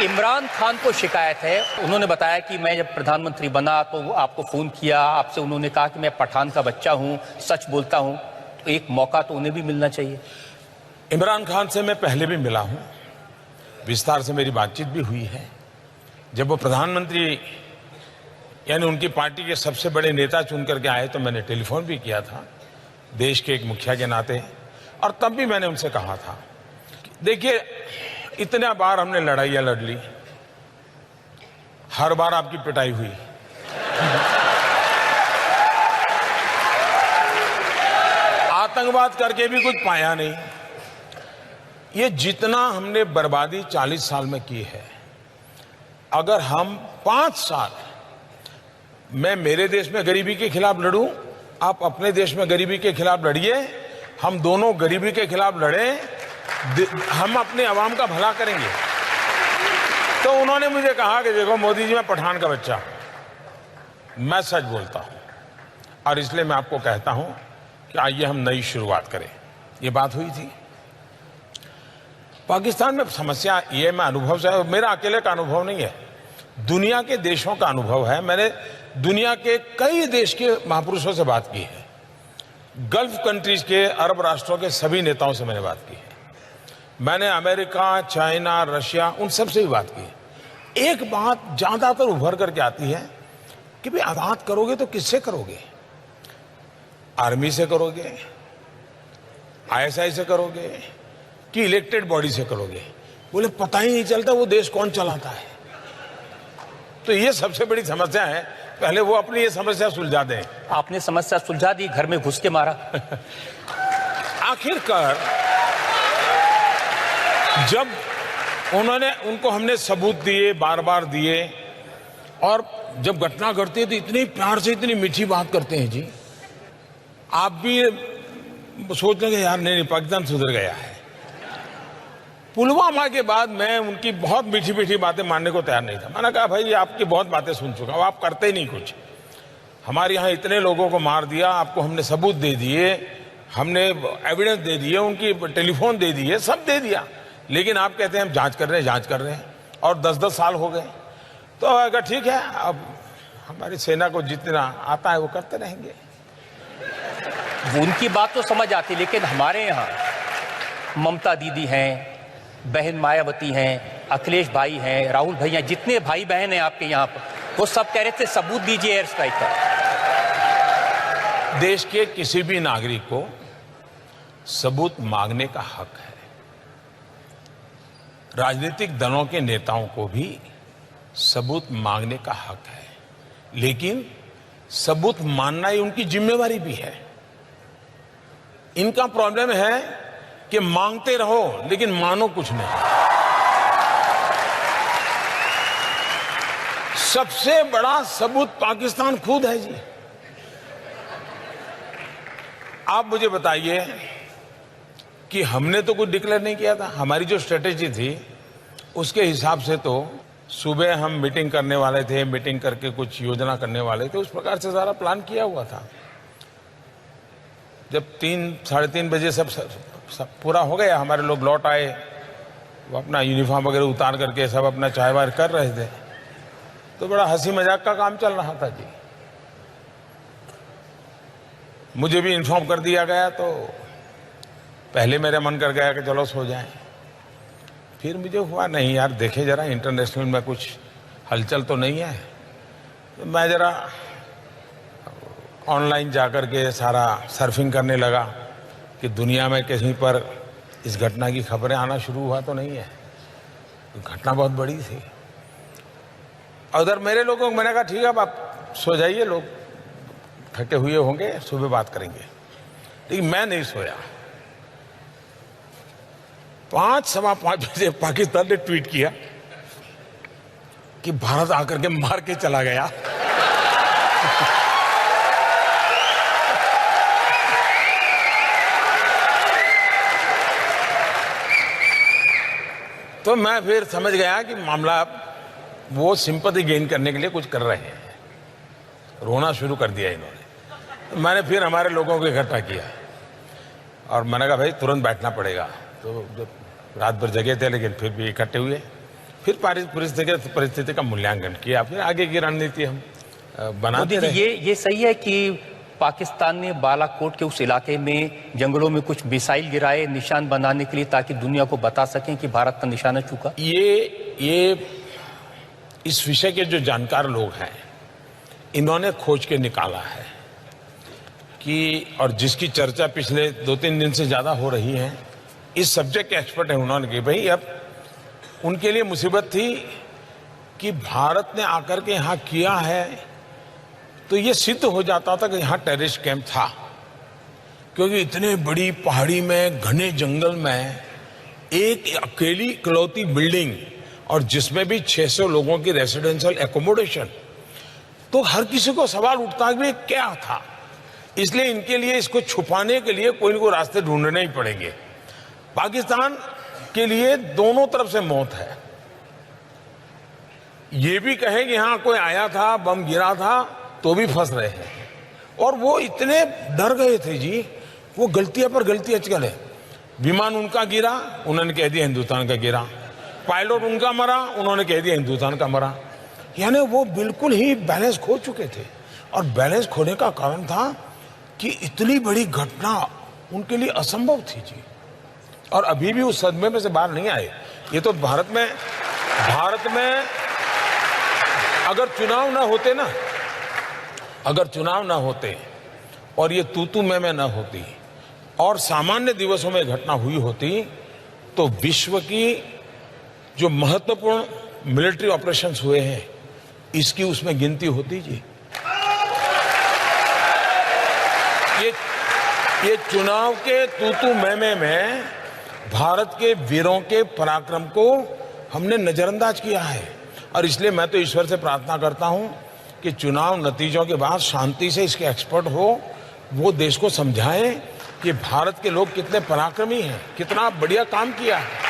इमरान खान को शिकायत है, उन्होंने बताया कि मैं जब प्रधानमंत्री बना तो आपको फोन किया, आपसे उन्होंने कहा कि मैं पठान का बच्चा हूं, सच बोलता हूं, तो एक मौका तो उन्हें भी मिलना चाहिए। इमरान खान से मैं पहले भी मिला हूं, विस्तार से मेरी बातचीत भी हुई है। जब वो प्रधानमंत्री यानी उनकी पार्टी के सबसे बड़े नेता चुन करके आए तो मैंने टेलीफोन भी किया था देश के एक मुखिया के नाते, और तब भी मैंने उनसे कहा था, देखिए इतना बार हमने लड़ाइयां लड़ ली, हर बार आपकी पिटाई हुई, आतंकवाद करके भी कुछ पाया नहीं। ये जितना हमने बर्बादी 40 साल में की है, अगर हम 5 साल मैं मेरे देश में गरीबी के खिलाफ लड़ूं, आप अपने देश में गरीबी के खिलाफ लड़िए, हम दोनों गरीबी के खिलाफ लड़ें, हम अपने अवाम का भला करेंगे। तो उन्होंने मुझे कहा कि देखो मोदी जी, मैं पठान का बच्चा, मैं सच बोलता हूं, और इसलिए मैं आपको कहता हूं कि आइए हम नई शुरुआत करें। ये बात हुई थी। पाकिस्तान में समस्या ये मैं अनुभव से, मेरा अकेले का अनुभव नहीं है, दुनिया के देशों का अनुभव है। मैंने दुनिया के कई देश के महापुरुषों से बात की है, गल्फ कंट्रीज के, अरब राष्ट्रों के सभी नेताओं से मैंने बात की है, मैंने अमेरिका, चाइना, रशिया, उन सब से भी बात की है। एक बात ज्यादातर उभर करके आती है कि भाई आजाद करोगे तो किससे करोगे? आर्मी से करोगे, आईएसआई से करोगे, कि इलेक्टेड बॉडी से करोगे? बोले पता ही नहीं चलता वो देश कौन चलाता है। तो ये सबसे बड़ी समस्या है, पहले वो अपनी ये समस्या सुलझा दें। आपने समस्या सुलझा दी, घर में घुस के मारा। आखिरकार जब उनको हमने सबूत दिए, बार बार दिए, और जब घटना घटती है तो इतनी प्यार से, इतनी मीठी बात करते हैं जी, आप भी सोच लेंगे यार नहीं पाकिस्तान सुधर गया है। पुलवामा के बाद मैं उनकी बहुत मीठी मीठी बातें मानने को तैयार नहीं था। मैंने कहा भाई आपकी बहुत बातें सुन चुका हूं, आप करते ही नहीं कुछ। हमारे यहाँ इतने लोगों को मार दिया, आपको हमने सबूत दे दिए, हमने एविडेंस दे दिए, उनकी टेलीफोन दे दिए, सब दे दिया, लेकिन आप कहते हैं हम जांच कर रहे हैं, और 10-10 साल हो गए। तो अगर ठीक है, अब हमारी सेना को जितना आता है वो करते रहेंगे। उनकी बात तो समझ आती, लेकिन हमारे यहाँ ममता दीदी हैं, बहन मायावती हैं, अखिलेश भाई हैं, राहुल भैया, जितने भाई बहन हैं आपके यहाँ पर, वो सब कह रहे थे सबूत दीजिए एयर स्ट्राइक का। देश के किसी भी नागरिक को सबूत मांगने का हक है। राजनीतिक दलों के नेताओं को भी सबूत मांगने का हक है, लेकिन सबूत मानना ही उनकी जिम्मेवारी भी है। इनका प्रॉब्लम है कि मांगते रहो लेकिन मानो कुछ नहीं। सबसे बड़ा सबूत पाकिस्तान खुद है जी। आप मुझे बताइए कि हमने तो कुछ डिक्लेयर नहीं किया था। हमारी जो स्ट्रेटेजी थी उसके हिसाब से तो सुबह हम मीटिंग करने वाले थे, मीटिंग करके कुछ योजना करने वाले थे, उस प्रकार से सारा प्लान किया हुआ था। जब 3-3:30 बजे सब पूरा हो गया, हमारे लोग लौट आए, वो अपना यूनिफॉर्म वगैरह उतार करके सब अपना चाय वाय कर रहे थे, तो बड़ा हंसी मजाक का काम चल रहा था जी। मुझे भी इन्फॉर्म कर दिया गया, तो पहले मेरा मन कर गया कि चलो सो जाएं। फिर मुझे हुआ नहीं यार, देखे जरा इंटरनेशनल में कुछ हलचल तो नहीं है। तो मैं जरा ऑनलाइन जाकर के सारा सर्फिंग करने लगा कि दुनिया में कहीं पर इस घटना की खबरें आना शुरू हुआ तो नहीं है। तो घटना बहुत बड़ी थी। उधर मेरे लोगों को मैंने कहा ठीक है अब आप सो जाइए, लोग थके हुए होंगे, सुबह बात करेंगे। लेकिन मैं नहीं सोया। 5-5:15 बजे पाकिस्तान ने ट्वीट किया कि भारत आकर के मार के चला गया। तो मैं फिर समझ गया कि मामला वो सिंपैथी गेन करने के लिए कुछ कर रहे हैं। रोना शुरू कर दिया इन्होंने। तो मैंने फिर हमारे लोगों को इकट्ठा किया और मैंने कहा भाई तुरंत बैठना पड़ेगा। तो जब रात भर जगे थे लेकिन फिर भी इकट्ठे हुए, फिर परिस्थिति का मूल्यांकन किया, फिर आगे की रणनीति हम बनाते रहे। ये सही है कि पाकिस्तान ने बालाकोट के उस इलाके में जंगलों में कुछ मिसाइल गिराए निशान बनाने के लिए, ताकि दुनिया को बता सकें कि भारत का निशाना चूका? ये इस विषय के जो जानकार लोग हैं, इन्होंने खोज के निकाला है कि, और जिसकी चर्चा पिछले 2-3 दिन से ज्यादा हो रही है, इस सब्जेक्ट के एक्सपर्ट हैं, उन्होंने कि भाई अब उनके लिए मुसीबत थी कि भारत ने आकर के यहां किया है तो ये सिद्ध हो जाता था कि यहां टेररिस्ट कैंप था, क्योंकि इतने बड़ी पहाड़ी में घने जंगल में एक अकेली इकलौती बिल्डिंग और जिसमें भी 600 लोगों की रेसिडेंशियल एकोमोडेशन, तो हर किसी को सवाल उठता है कि क्या था। इसलिए इनके लिए इसको छुपाने के लिए कोई न कोई रास्ते ढूंढने ही पड़ेंगे। पाकिस्तान के लिए दोनों तरफ से मौत है। ये भी कहे कि यहां कोई आया था, बम गिरा था, तो भी फंस रहे हैं। और वो इतने डर गए थे जी, वो गलतियां पर गलतियां चले। विमान उनका गिरा, उन्होंने कह दिया हिंदुस्तान का गिरा। पायलट उनका मरा, उन्होंने कह दिया हिंदुस्तान का मरा। यानी वो बिल्कुल ही बैलेंस खो चुके थे। और बैलेंस खोने का कारण था कि इतनी बड़ी घटना उनके लिए असंभव थी जी, और अभी भी उस सदमे में से बाहर नहीं आए। ये तो भारत में अगर चुनाव ना होते और ये तू मैं ना होती और सामान्य दिवसों में घटना हुई होती, तो विश्व की जो महत्वपूर्ण मिलिट्री ऑपरेशंस हुए हैं, इसकी उसमें गिनती होती जी। ये चुनाव के तू मैं में भारत के वीरों के पराक्रम को हमने नजरअंदाज किया है। और इसलिए मैं तो ईश्वर से प्रार्थना करता हूं कि चुनाव नतीजों के बाद शांति से इसके एक्सपर्ट हो, वो देश को समझाएं कि भारत के लोग कितने पराक्रमी हैं, कितना बढ़िया काम किया है।